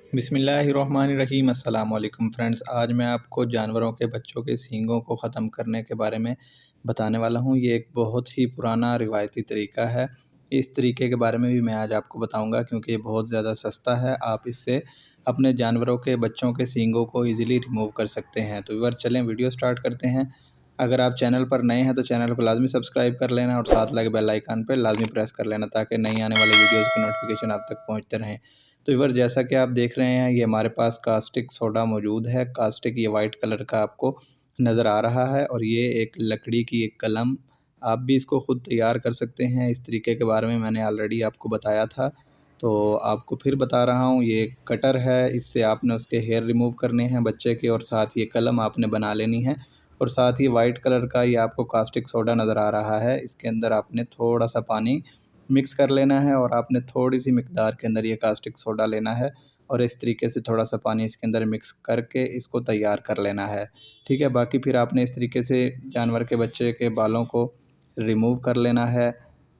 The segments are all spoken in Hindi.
बिस्मिल्लाहिर्रहमानिर्रहीम। अस्सलाम वालेकुम फ्रेंड्स। आज मैं आपको जानवरों के बच्चों के सींगों को ख़त्म करने के बारे में बताने वाला हूँ। ये एक बहुत ही पुराना रिवायती तरीका है। इस तरीके के बारे में भी मैं आज आपको बताऊँगा क्योंकि ये बहुत ज़्यादा सस्ता है। आप इससे अपने जानवरों के बच्चों के सींगों को ईज़िली रिमूव कर सकते हैं। तो व्यूअर्स, चलें वीडियो स्टार्ट करते हैं। अगर आप चैनल पर नए हैं तो चैनल को लाज़मी सब्सक्राइब कर लेना और साथ लगे बेल आइकन पर लाज़मी प्रेस कर लेना ताकि नई आने वाली वीडियोज़ की नोटिफिकेशन आप तक पहुँचते रहें। तो व्यूअर, जैसा कि आप देख रहे हैं, ये हमारे पास कास्टिक सोडा मौजूद है। कास्टिक ये वाइट कलर का आपको नज़र आ रहा है और ये एक लकड़ी की एक कलम, आप भी इसको ख़ुद तैयार कर सकते हैं। इस तरीके के बारे में मैंने ऑलरेडी आपको बताया था, तो आपको फिर बता रहा हूँ। ये एक कटर है, इससे आपने उसके हेयर रिमूव करने हैं बच्चे के, और साथ ये कलम आपने बना लेनी है। और साथ ही वाइट कलर का ये आपको कास्टिक सोडा नज़र आ रहा है, इसके अंदर आपने थोड़ा सा पानी मिक्स कर लेना है और आपने थोड़ी सी मिकदार के अंदर ये कास्टिक सोडा लेना है और इस तरीके से थोड़ा सा पानी इसके अंदर मिक्स करके इसको तैयार कर लेना है। ठीक है, बाकी फिर आपने इस तरीके से जानवर के बच्चे के बालों को रिमूव कर लेना है।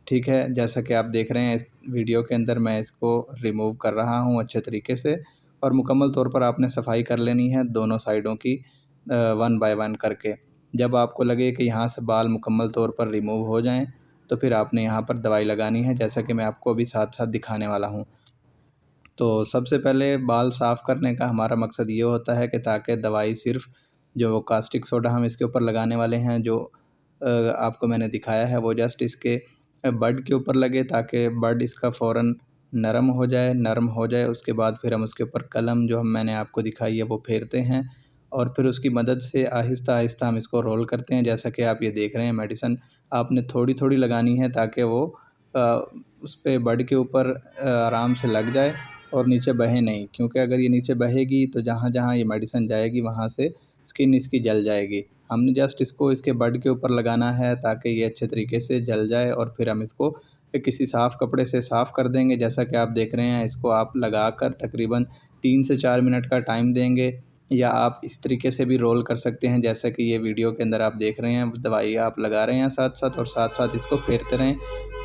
ठीक है, जैसा कि आप देख रहे हैं इस वीडियो के अंदर मैं इसको रिमूव कर रहा हूँ अच्छे तरीके से। और मुकम्मल तौर पर आपने सफाई कर लेनी है दोनों साइडों की, वन बाय वन करके। जब आपको लगे कि यहाँ से बाल मुकम्मल तौर पर रिमूव हो जाएं, तो फिर आपने यहाँ पर दवाई लगानी है, जैसा कि मैं आपको अभी साथ साथ दिखाने वाला हूँ। तो सबसे पहले बाल साफ़ करने का हमारा मकसद ये होता है कि ताकि दवाई सिर्फ़ जो कास्टिक सोडा हम इसके ऊपर लगाने वाले हैं, जो आपको मैंने दिखाया है, वो जस्ट इसके बड के ऊपर लगे ताकि बड इसका फ़ौरन नरम हो जाए। उसके बाद फिर हम उसके ऊपर कलम जो मैंने आपको दिखाई है वो फेरते हैं और फिर उसकी मदद से आहिस्ता आहिस्ता हम इसको रोल करते हैं। जैसा कि आप ये देख रहे हैं, मेडिसिन आपने थोड़ी थोड़ी लगानी है ताकि वो उस पे बड के ऊपर आराम से लग जाए और नीचे बहे नहीं, क्योंकि अगर ये नीचे बहेगी तो जहाँ जहाँ ये मेडिसिन जाएगी वहाँ से स्किन इसकी जल जाएगी। हमने जस्ट इसको इसके बड के ऊपर लगाना है ताकि ये अच्छे तरीके से जल जाए और फिर हम इसको किसी साफ़ कपड़े से साफ़ कर देंगे। जैसा कि आप देख रहे हैं, इसको आप लगाकर तकरीबन 3 से 4 मिनट का टाइम देंगे, या आप इस तरीके से भी रोल कर सकते हैं जैसा कि ये वीडियो के अंदर आप देख रहे हैं। दवाई आप लगा रहे हैं साथ साथ, और साथ साथ इसको फेरते रहें,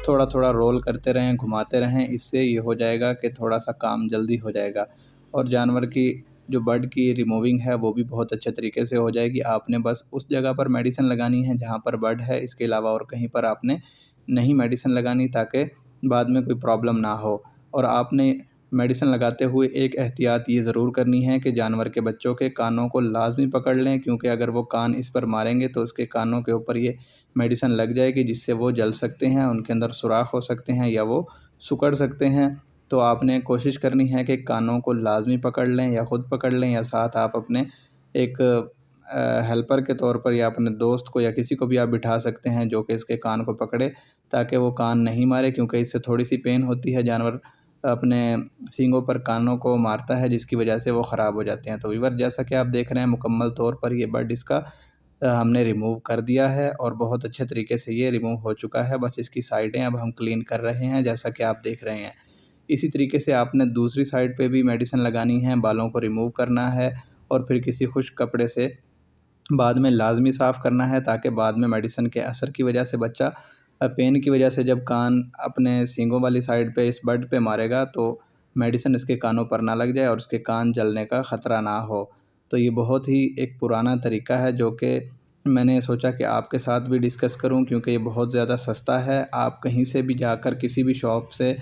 थोड़ा थोड़ा रोल करते रहें, घुमाते रहें। इससे ये हो जाएगा कि थोड़ा सा काम जल्दी हो जाएगा और जानवर की जो बड की रिमूविंग है वो भी बहुत अच्छे तरीके से हो जाएगी। आपने बस उस जगह पर मेडिसिन लगानी है जहाँ पर बड है, इसके अलावा और कहीं पर आपने नहीं मेडिसिन लगानी, ताकि बाद में कोई प्रॉब्लम ना हो। और आपने मेडिसिन लगाते हुए एक एहतियात ये ज़रूर करनी है कि जानवर के बच्चों के कानों को लाज़मी पकड़ लें, क्योंकि अगर वो कान इस पर मारेंगे तो उसके कानों के ऊपर ये मेडिसिन लग जाएगी, जिससे वो जल सकते हैं, उनके अंदर सुराख हो सकते हैं या वो सिकुड़ सकते हैं। तो आपने कोशिश करनी है कि कानों को लाज़मी पकड़ लें, या ख़ुद पकड़ लें, या साथ आप अपने एक हेल्पर के तौर पर या अपने दोस्त को या किसी को भी आप बिठा सकते हैं जो कि इसके कान को पकड़े, ताकि वो कान नहीं मारे, क्योंकि इससे थोड़ी सी पेन होती है। जानवर अपने सींगों पर कानों को मारता है, जिसकी वजह से वो ख़राब हो जाते हैं। तो व्यूअर, जैसा कि आप देख रहे हैं, मुकम्मल तौर पर ये बड इसका हमने रिमूव कर दिया है और बहुत अच्छे तरीके से ये रिमूव हो चुका है। बस इसकी साइडें अब हम क्लीन कर रहे हैं, जैसा कि आप देख रहे हैं। इसी तरीके से आपने दूसरी साइड पे भी मेडिसिन लगानी है, बालों को रिमूव करना है और फिर किसी खुश्क कपड़े से बाद में लाज़मी साफ़ करना है, ताकि बाद में मेडिसिन के असर की वजह से बच्चा पेन की वजह से जब कान अपने सींगों वाली साइड पे इस बड पे मारेगा तो मेडिसिन इसके कानों पर ना लग जाए और उसके कान जलने का ख़तरा ना हो। तो ये बहुत ही एक पुराना तरीका है जो कि मैंने सोचा कि आपके साथ भी डिस्कस करूं, क्योंकि ये बहुत ज़्यादा सस्ता है। आप कहीं से भी जाकर किसी भी शॉप से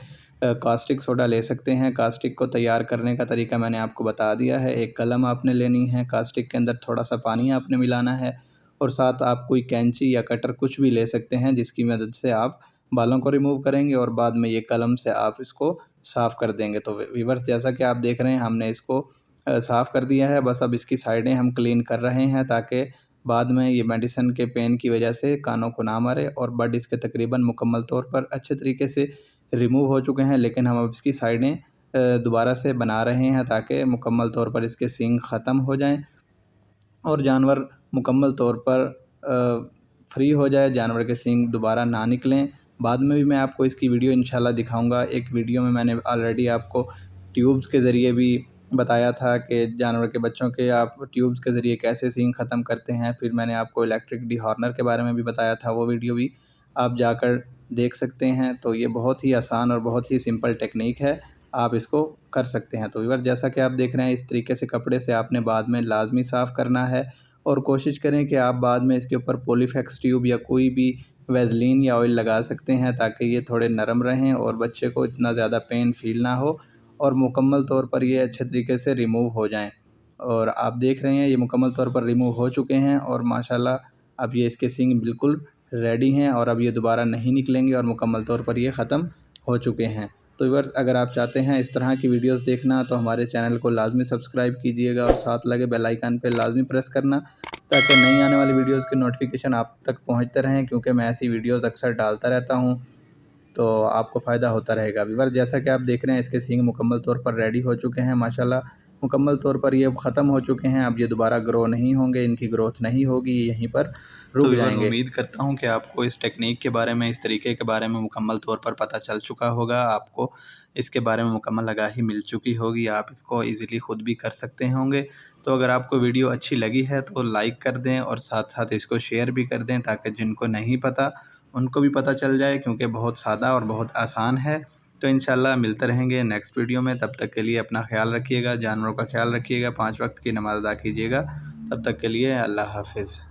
कास्टिक सोडा ले सकते हैं। कास्टिक को तैयार करने का तरीका मैंने आपको बता दिया है। एक कलम आपने लेनी है, कास्टिक के अंदर थोड़ा सा पानी आपने मिलाना है और साथ आप कोई कैंची या कटर कुछ भी ले सकते हैं, जिसकी मदद से आप बालों को रिमूव करेंगे और बाद में ये कलम से आप इसको साफ़ कर देंगे। तो व्यूअर्स, जैसा कि आप देख रहे हैं, हमने इसको साफ़ कर दिया है। बस अब इसकी साइडें हम क्लीन कर रहे हैं ताकि बाद में ये मेडिसिन के पेन की वजह से कानों को ना मारे। और बड इसके तकरीबन मुकम्मल तौर पर अच्छे तरीके से रिमूव हो चुके हैं, लेकिन हम अब इसकी साइडें दोबारा से बना रहे हैं ताकि मुकम्मल तौर पर इसके सींग ख़त्म हो जाएं और जानवर मुकम्मल तौर पर फ्री हो जाए, जानवर के सींग दोबारा ना निकलें। बाद में भी मैं आपको इसकी वीडियो इंशाल्लाह दिखाऊंगा। एक वीडियो में मैंने ऑलरेडी आपको ट्यूब्स के ज़रिए भी बताया था कि जानवर के बच्चों के आप ट्यूब्स के ज़रिए कैसे सींग ख़त्म करते हैं। फिर मैंने आपको इलेक्ट्रिक डिहॉर्नर के बारे में भी बताया था, वो वीडियो भी आप जाकर देख सकते हैं। तो ये बहुत ही आसान और बहुत ही सिंपल टेक्निक है। आप इसको कर सकते हैं। तो व्यूअर, जैसा कि आप देख रहे हैं, इस तरीके से कपड़े से आपने बाद में लाजमी साफ़ करना है और कोशिश करें कि आप बाद में इसके ऊपर पॉलीफेक्स ट्यूब या कोई भी वैसलीन या ऑयल लगा सकते हैं, ताकि ये थोड़े नरम रहें और बच्चे को इतना ज़्यादा पेन फ़ील ना हो और मुकम्मल तौर पर ये अच्छे तरीके से रिमूव हो जाएँ। और आप देख रहे हैं ये मुकम्मल तौर पर रिमूव हो चुके हैं और माशाल्लाह अब ये इसके सींग बिल्कुल रेडी हैं और अब ये दोबारा नहीं निकलेंगे और मुकम्मल तौर पर ये ख़त्म हो चुके हैं। तो व्यूअर्स, अगर आप चाहते हैं इस तरह की वीडियोस देखना तो हमारे चैनल को लाजमी सब्सक्राइब कीजिएगा और साथ लगे बेल आइकन पे लाजमी प्रेस करना, ताकि नई आने वाली वीडियोस के नोटिफिकेशन आप तक पहुंचते रहें, क्योंकि मैं ऐसी वीडियोस अक्सर डालता रहता हूं, तो आपको फ़ायदा होता रहेगा। व्यूअर्स, जैसा कि आप देख रहे हैं, इसके सींग मुकम्मल तौर पर रेडी हो चुके हैं माशाल्लाह, मुकम्मल तौर पर ये ख़त्म हो चुके हैं। अब ये दोबारा ग्रो नहीं होंगे, इनकी ग्रोथ नहीं होगी, यहीं पर रुक व्यूअर, जाएंगे। उम्मीद करता हूं कि आपको इस टेक्निक के बारे में, इस तरीके के बारे में मुकम्मल तौर पर पता चल चुका होगा। आपको इसके बारे में मुकम्मल आगाही मिल चुकी होगी। आप इसको ईज़िली ख़ुद भी कर सकते होंगे। तो अगर आपको वीडियो अच्छी लगी है तो लाइक कर दें और साथ साथ इसको शेयर भी कर दें, ताकि जिनको नहीं पता उनको भी पता चल जाए, क्योंकि बहुत सादा और बहुत आसान है। तो इंशाल्लाह मिलते रहेंगे नेक्स्ट वीडियो में। तब तक के लिए अपना ख्याल रखिएगा, जानवरों का ख्याल रखिएगा, 5 वक्त की नमाज़ अदा कीजिएगा। तब तक के लिए अल्लाह हाफ़िज़।